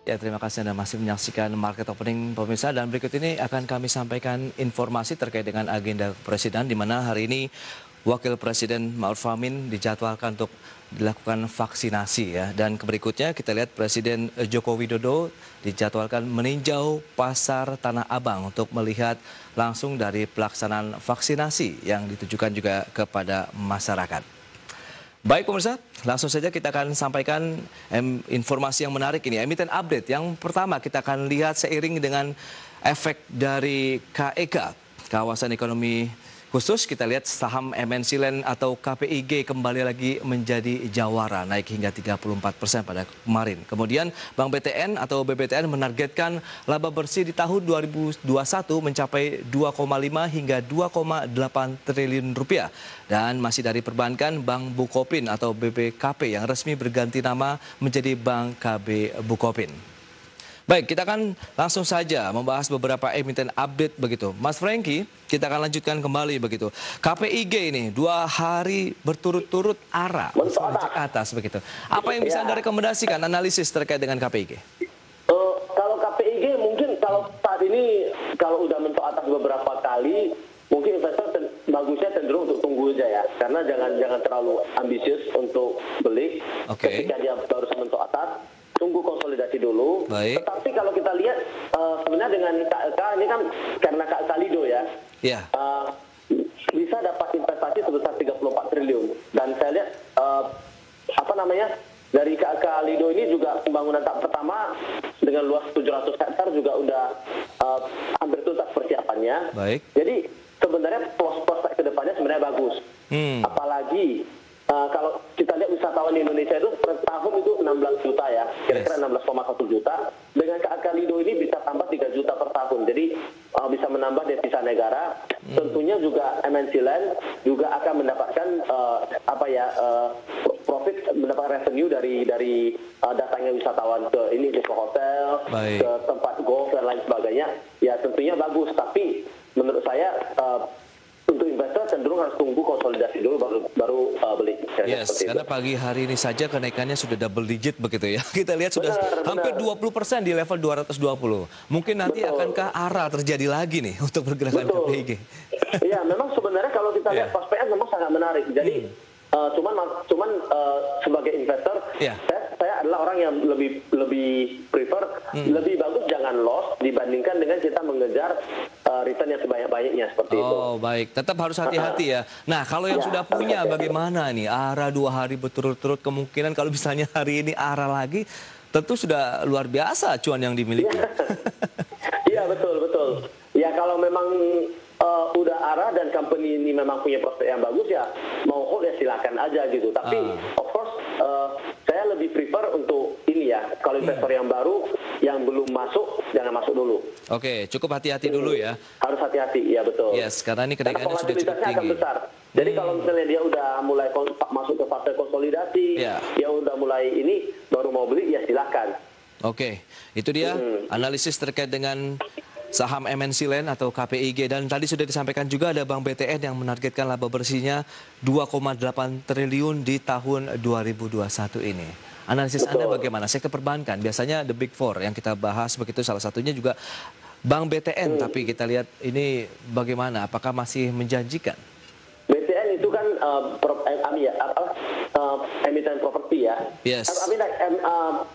Ya, terima kasih Anda masih menyaksikan Market Opening pemirsa, dan berikut ini akan kami sampaikan informasi terkait dengan agenda Presiden, di mana hari ini Wakil Presiden Ma'ruf Amin dijadwalkan untuk dilakukan vaksinasi ya. Dan berikutnya kita lihat Presiden Joko Widodo dijadwalkan meninjau pasar Tanah Abang untuk melihat langsung dari pelaksanaan vaksinasi yang ditujukan juga kepada masyarakat. Baik pemirsa, langsung saja kita akan sampaikan informasi yang menarik ini, emiten update. Yang pertama kita akan lihat seiring dengan efek dari KEK, Kawasan Ekonomi Khusus, kita lihat saham MNC Land atau KPIG kembali lagi menjadi jawara, naik hingga 34% pada kemarin. Kemudian Bank BTN atau BBTN menargetkan laba bersih di tahun 2021 mencapai 2,5 hingga 2,8 triliun rupiah. Dan masih dari perbankan, Bank Bukopin atau BBKP yang resmi berganti nama menjadi Bank KB Bukopin. Baik, kita akan langsung saja membahas beberapa emiten update begitu. Mas Franky, kita akan lanjutkan kembali begitu. KPIG ini 2 hari berturut-turut ARA ke atas begitu. Apa yang bisa Anda rekomendasikan analisis terkait dengan KPIG? Kalau KPIG mungkin kalau saat ini kalau udah mentok atas beberapa kali, mungkin investor bagusnya cenderung untuk tunggu aja ya, karena jangan terlalu ambisius untuk beli. Ketika dia baru mentok atas, tunggu konsolidasi dulu. Baik. Tetapi kalau kita lihat sebenarnya dengan KLK ini kan karena KLK Lido ya, bisa dapat investasi sebesar 34 triliun. Dan saya lihat dari KLK Lido ini juga pembangunan tahap pertama dengan luas 700 hektar juga udah hampir tuntas persiapannya. Baik. Jadi sebenarnya prospek ke depannya sebenarnya bagus. Apalagi kalau kita lihat wisatawan di Indonesia itu per tahun itu 16 juta ya, kira-kira 16,1 juta. Dengan KLK Lido ini bisa tambah 3 juta per tahun, jadi bisa menambah devisa negara. Tentunya juga MNC Land juga akan mendapatkan profit, mendapat revenue dari datangnya wisatawan ke hotel, ke tempat golf dan lain sebagainya. Ya tentunya bagus, tapi menurut saya untuk investor cenderung harus tunggu konsolidasi dulu baru beli. Yes, karena pagi hari ini saja kenaikannya sudah double digit begitu ya. Kita lihat sudah hampir 20% di level 220. Mungkin nanti akankah ARA terjadi lagi nih untuk pergerakan KPIG? Iya, memang sebenarnya kalau kita lihat prospeknya memang sangat menarik. Jadi cuman sebagai investor, saya adalah orang yang lebih prefer, lebih bagus jangan loss dibandingkan dengan kita mengejar return yang sebanyak-banyaknya seperti itu. Oh baik, tetap harus hati-hati ya. Nah kalau yang sudah punya bagaimana nih? ARA 2 hari berturut-turut, kemungkinan kalau misalnya hari ini ARA lagi, tentu sudah luar biasa cuan yang dimiliki. Iya betul. Ya kalau memang udah ARA dan company ini memang punya prospek yang bagus ya, mau hold ya silakan aja gitu. Tapi of course saya lebih prefer untuk ini ya, kalau investor yang baru yang belum masuk jangan masuk dulu. Oke, cukup hati-hati dulu ya. Harus hati-hati, ya betul. Yes, karena ini kenaikannya sudah cukup tinggi. Akan besar. Jadi kalau misalnya dia udah mulai masuk ke fase konsolidasi, dia udah mulai ini baru mau beli ya silakan. Oke, itu dia analisis terkait dengan saham MNC Land atau KPIG. Dan tadi sudah disampaikan juga ada Bank BTN yang menargetkan laba bersihnya 2,8 triliun di tahun 2021 ini. Analisis Anda bagaimana? Sektor perbankan, biasanya the big four yang kita bahas begitu, salah satunya juga Bank BTN. Tapi kita lihat ini bagaimana? Apakah masih menjanjikan? BTN itu kan emiten properti ya. Yes.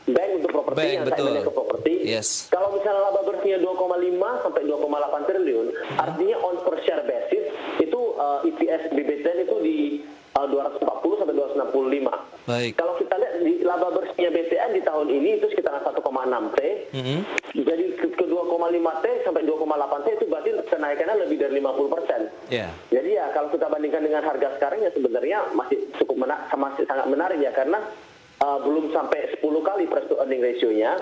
Bank untuk properti, yang saya ke properti. Yes. Kalau misalnya laba bersihnya 2,5 sampai 2,8 triliun, artinya on per share basis itu EPS BBTN itu di 240 sampai 265. Baik. Kalau kita lihat di laba bersihnya BTN di tahun ini itu sekitar 1,6 T. Jadi ke 2,5 T sampai 2,8 T itu berarti kenaikannya lebih dari 50%. Jadi ya kalau kita bandingkan dengan harga sekarang ya sebenarnya masih masih sangat menarik ya, karena belum sampai 10 kali price to earning ratio-nya.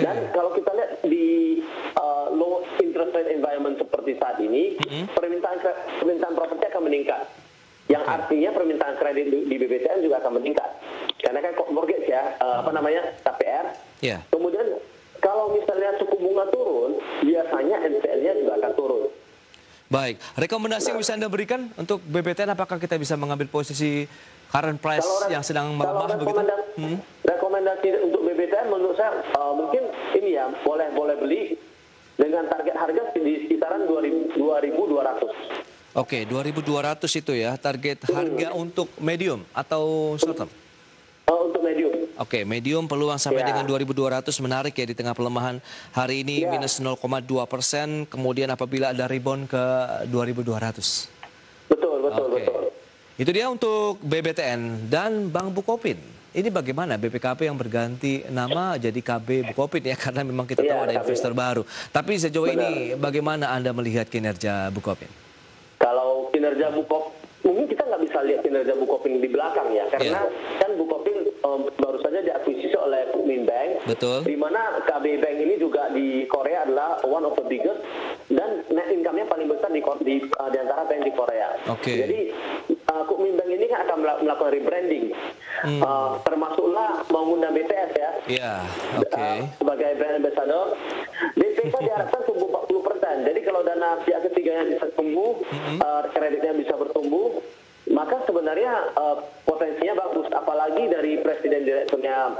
Dan kalau kita lihat di low interest rate environment seperti saat ini, permintaan properti akan meningkat. Yang artinya permintaan kredit di BBTN juga akan meningkat. Karena kan mortgage ya, KPR. Kemudian kalau misalnya suku bunga turun, biasanya NPL-nya juga akan turun. Baik, rekomendasi yang bisa Anda berikan untuk BBTN, apakah kita bisa mengambil posisi current price yang sedang melemah begitu? Rekomendasi untuk BBTN menurut saya mungkin ini ya, boleh beli dengan target harga di sekitaran 2.200. Oke, 2.200 itu ya target harga untuk medium atau short term? Untuk medium. Oke, medium peluang sampai dengan 2.200 menarik ya di tengah pelemahan hari ini minus 0,2%, kemudian apabila ada rebound ke 2.200. Betul. Itu dia untuk BBTN dan Bank Bukopin. Ini bagaimana BPKP yang berganti nama jadi KB Bukopin ya, karena memang kita tahu ada investor baru. Tapi sejauh ini bagaimana Anda melihat kinerja Bukopin? Kalau kinerja Bukopin, mungkin kita nggak bisa lihat kinerja Bukopin di belakang ya, karena kan Bukopin baru saja diakuisisi oleh Bukmin Bank. Betul. Di mana KB Bank ini juga di Korea adalah one of the biggest dan net income-nya paling besar di antara bank di Korea. Jadi Bukmin Bank ini kan akan melakukan rebranding, termasuklah mengundang BTS ya. Sebagai brand ambassador. BPK diharapkan tumbuh 40%. Jadi kalau dana pihak ketiganya bisa tumbuh, kreditnya bisa bertumbuh, maka sebenarnya potensinya bagus. Apalagi dari Presiden Direkturnya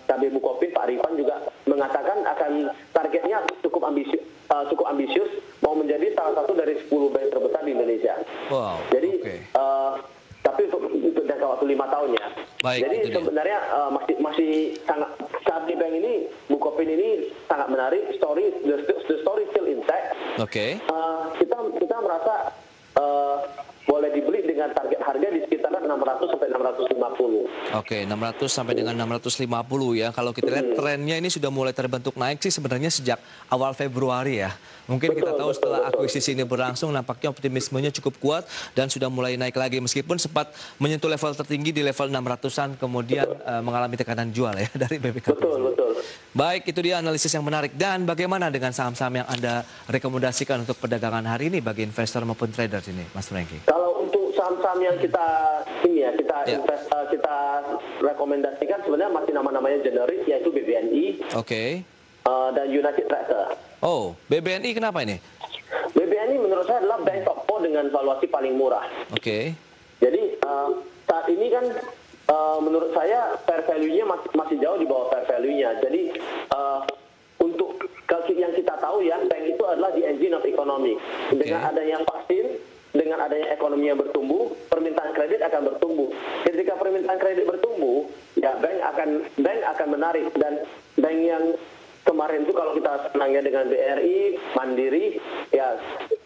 KB Bukopin, Pak Rifan juga mengatakan akan targetnya cukup ambisius, mau menjadi salah satu dari 10 bank terbesar di Indonesia. Jadi tapi untuk jangka waktu 5 tahun ya. Jadi sebenarnya masih sangat, KB Bank ini, Bukopin ini sangat menarik. The story still intact. Kita merasa boleh dibeli dengan target harga di sekitar 600 sampai 650. 600 sampai dengan 650 ya. Kalau kita lihat trennya ini sudah mulai terbentuk naik sih sebenarnya sejak awal Februari ya. Mungkin kita tahu setelah akuisisi ini berlangsung nampaknya optimismenya cukup kuat dan sudah mulai naik lagi meskipun sempat menyentuh level tertinggi di level 600-an kemudian mengalami tekanan jual ya dari BPKP. Betul. Baik, itu dia analisis yang menarik. Dan bagaimana dengan saham-saham yang Anda rekomendasikan untuk perdagangan hari ini bagi investor maupun trader ini, Mas Franky? Kalau untuk saham-saham yang kita rekomendasikan sebenarnya masih nama-namanya generik, yaitu BBNI dan United Tractor. BBNI kenapa ini? BBNI menurut saya adalah bank top 4 dengan valuasi paling murah. Jadi saat ini kan menurut saya fair value-nya masih jauh di bawah fair value-nya. Jadi untuk yang kita tahu ya, bank itu adalah the engine of economy. Dengan adanya vaksin, dengan adanya ekonomi yang bertumbuh, permintaan kredit akan bertumbuh. Ketika permintaan kredit bertumbuh, ya bank akan menarik. Dan bank yang kemarin itu kalau kita senangnya dengan BRI, Mandiri, ya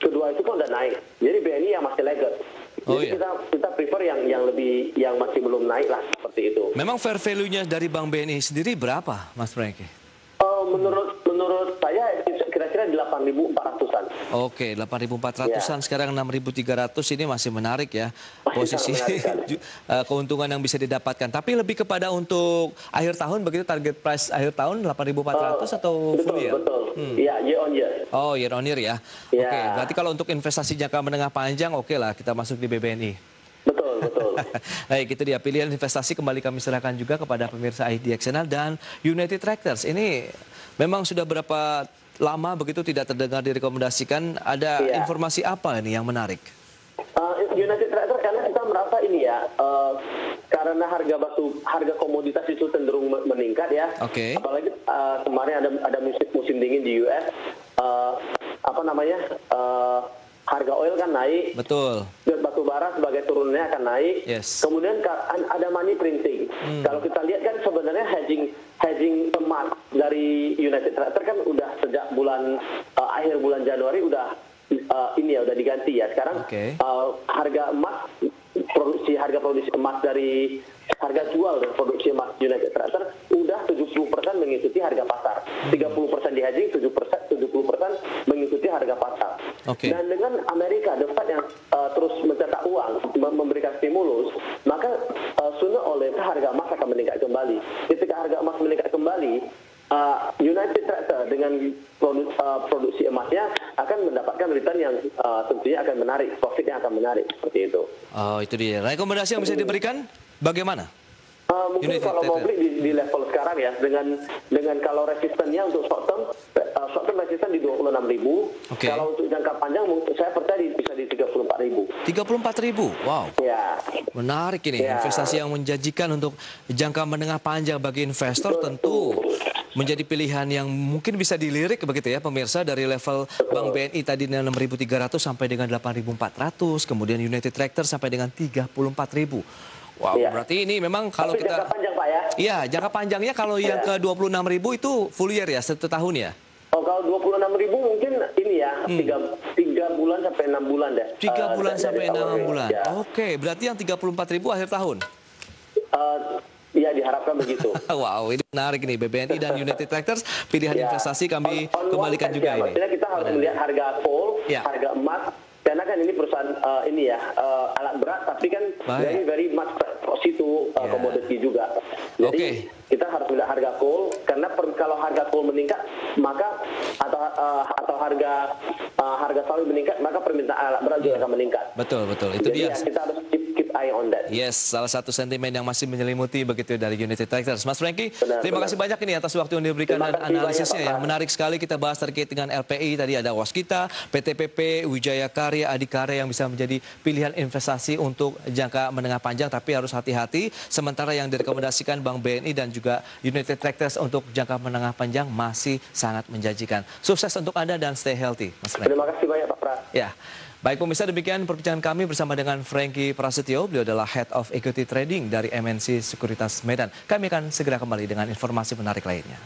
kedua itu kan udah naik. Jadi BNI yang masih laggard. Jadi kita prefer yang masih belum naik lah, seperti itu. Memang fair value-nya dari Bank BNI sendiri berapa, Mas Franky? Menurut saya kira-kira 8.400-an. 8.400-an sekarang 6.300 ini masih menarik ya posisi keuntungan yang bisa didapatkan. Tapi lebih kepada untuk akhir tahun begitu, target price akhir tahun 8.400 atau full year? Betul. Iya, year on year. Year on year ya. Berarti kalau untuk investasi jangka menengah panjang lah kita masuk di BBNI. Betul. Baik, itu dia pilihan investasi. Kembali kami serahkan juga kepada pemirsa IDX Channel dan United Tractors. Ini memang sudah berapa lama begitu tidak terdengar direkomendasikan. Ada informasi apa ini yang menarik? United Tractors karena kita merasa ini ya, karena harga komoditas itu cenderung meningkat ya. Apalagi kemarin ada musim dingin di US. Harga oil kan naik. Betul. Batu bara sebagai turunnya akan naik. Kemudian ada money printing. Kalau kita lihat kan sebenarnya hedging emas dari United Tractors kan udah sejak akhir bulan Januari udah diganti ya. Sekarang harga produksi emas dari harga jual dan produksi emas United Tractors udah 70% mengikuti harga pasar. 30% di hedging, 70% mengikuti harga pasar. Dan dengan Amerika, The Fed yang terus mencetak uang, memberikan stimulus, maka sooner or later harga emas akan meningkat kembali. Ketika harga emas meningkat kembali, United Tractors dengan produksi emasnya akan mendapatkan return yang tentunya akan menarik, profit yang akan menarik, seperti itu. Itu dia. Rekomendasi yang bisa diberikan bagaimana? Mungkin kalau mau beli di level sekarang ya, dengan kalau resistennya untuk short term short term resistance di 26.000. Kalau untuk jangka panjang saya percaya bisa di 34.000. 34.000, wow. Ya. Menarik ini, investasi yang menjanjikan untuk jangka menengah panjang bagi investor tentu menjadi pilihan yang mungkin bisa dilirik begitu ya pemirsa, dari level Bank BNI tadi 6.300 sampai dengan 8.400, kemudian United Tractor sampai dengan 34.000. Wow, berarti ini memang kalau kita jangka panjang Pak ya? Iya, jangka panjangnya kalau yang ke 26.000 itu full year ya, setahun ya? Oh, kalau 26.000 mungkin ini ya, 3 bulan sampai 6 bulan deh. 3 bulan sampai 6 bulan. Oke, berarti yang 34.000 akhir tahun? Iya, diharapkan begitu. Wow, ini menarik nih, BBNI dan United Tractors, pilihan investasi kami kembalikan juga ini. Maksudnya kita harus melihat harga coal, harga emas, karena kan ini perusahaan alat berat, tapi kan very much situ komoditi juga. Jadi kita harus melihat harga coal, karena kalau harga coal meningkat, maka atau harga sawit meningkat, maka permintaan alat berat juga akan meningkat. Betul, itu dia. Kita harus keep eye on that. Yes, salah satu sentimen yang masih menyelimuti begitu dari United Tractors. Mas Franky, terima kasih banyak ini atas waktu yang diberikan dan analisisnya ya. Menarik sekali kita bahas terkait dengan LPI, tadi ada Waskita, PTPP, Wijaya Karya, Adikarya yang bisa menjadi pilihan investasi untuk jangka menengah panjang, tapi harus hati-hati. Sementara yang direkomendasikan Bank BNI dan juga United Tractors untuk jangka menengah panjang masih sangat menjanjikan. Sukses untuk Anda dan stay healthy, Mas Franky. Terima kasih banyak Pak Pras. Ya. Baik pemirsa, demikian perbincangan kami bersama dengan Franky Prasetyo. Beliau adalah Head of Equity Trading dari MNC Sekuritas Medan. Kami akan segera kembali dengan informasi menarik lainnya.